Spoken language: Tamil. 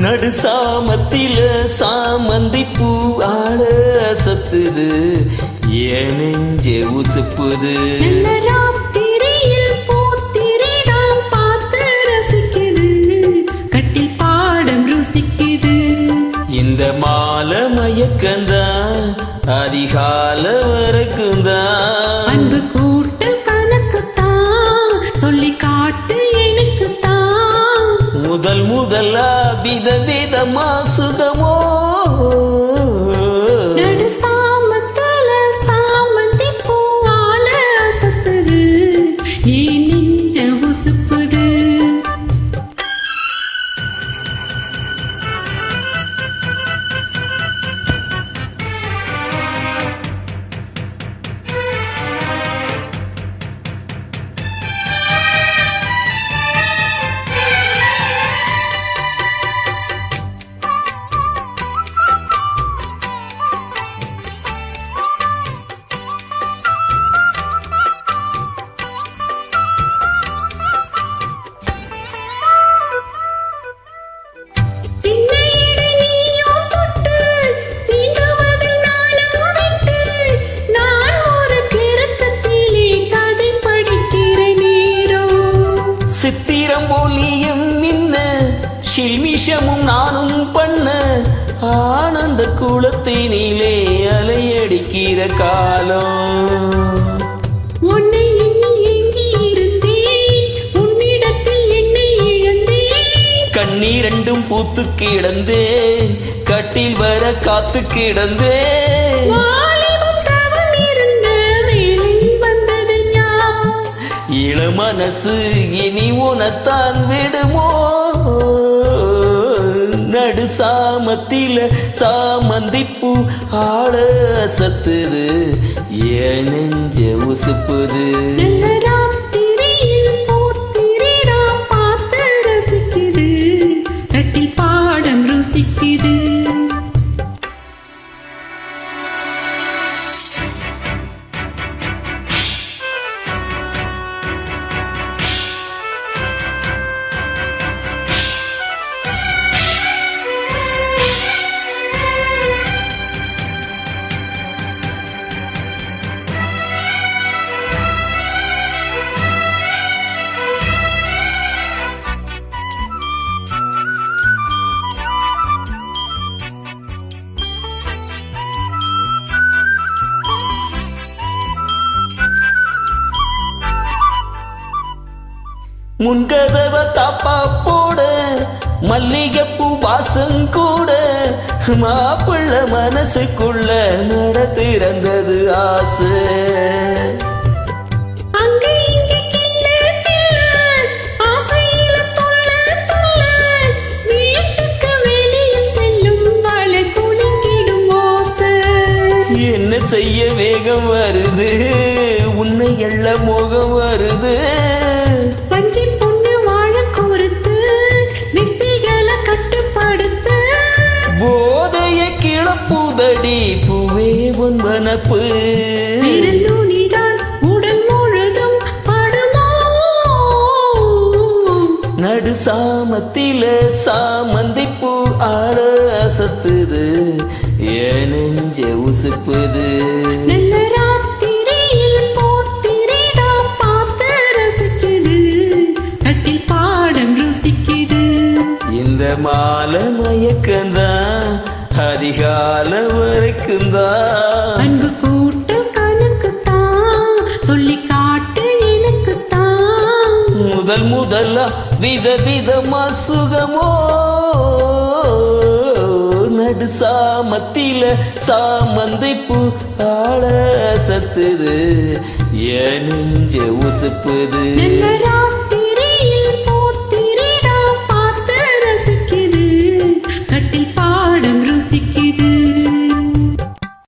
நடு சாமத்தில சாமந்தி பூ ஆட சத்துது என் நெஞ்சே உசுப்புது. ராத்திரியில் பூத்திரிதான் பார்த்து ரசிக்குது, கட்டில் பாடம் ருசிக்குது. இந்த மாலை மயக்கந்தான் அதிகால வரைக்கும்தான். அன்பு கூட்டல் கணக்குத்தான் சொல்லி காட்டு எனக்குத்தான். முதல் முதலா விதவிதமா சுகமோ நடு சாமத்துல சாமந்தி பூவால அசத்துது என் நெஞ்ச உசுப்புது. சின்ன இடை நீயும் தொட்டு சீண்டுவதில் நானும் விட்டு, நான் ஒரு கிறக்கத்திலே கதை படிக்கிற நேரம். சித்திரம் போலியும் மின்ன சில்மிஷமும் நானும் பண்ண ஆனந்த குளத்தினிலே அலையடிக்கிற காலம். உன்னை எண்ணி ஏங்கி இருந்தேன், உன்னிடத்தில் என்னை இழந்தேன். கண்ணீரண்டும் பூத்து கிடந்தேன், கட்டில் வர காத்து கிடந்தேன். வாலிபம் தவம் இருந்த வேளை வந்தது ஞாபகம். இள மனசு இனி உனத்தான் விடுமோ? நடு சாமத்தில சாமந்திப்பூ ஆட சத்துது என் நெஞ்ச உசுப்புது. நல்ல ராத்திரியில் பூத்திரிதான் பார்த்து ரசிக்குது, கட்டில் பாடம் ருசிக்குது. முன்கதவ தாப்பா போட மல்லிகைப்பூ வாசம் கூட மாப்பிள்ள மனசுக்குள்ள நட திறந்தது ஆசை. அங்கே இங்கே கிள்ள கிள்ள ஆசையில தொல்ல தொல்ல, வீட்டுக்கு வெளியில் செல்லும் வளை குலுங்கிடும் ஓசை. என்ன செய்ய வேகம் வருது, உன்னை எள்ள மோகம் வருது. பஞ்சி பொண்ணு வாழ கோர்த்து வித்தைகளை கட்டுப்படுத்து, போதைய கிளப்புதடி பூவே உன் மனப்பு. விரல் நுனிதான் உடல் முழுதும் படுமோ? நடு சாமத்தில சாமந்திப்பூ ஆட அசத்துது என் நெஞ்ச உசுப்புது. நல்ல ராத்திரியில் பூத்திரிதான் பார்த்து ரசிக்குது, கட்டில் பாடம் ருசிக்குது. இந்த மாலை மயக்கந்தான் அதிகால வரைக்கும்தான். அன்பு கூட்டல் கணக்குத்தான் சொல்லி காட்டு எனக்குத்தான். முதல் முதலா விதவிதமா சுகமோ நடு சாமத்தில சாமந்திப்பூ ஆட சத்துது என் நெஞ்ச உசுப்புது. நல்ல ராத்திரி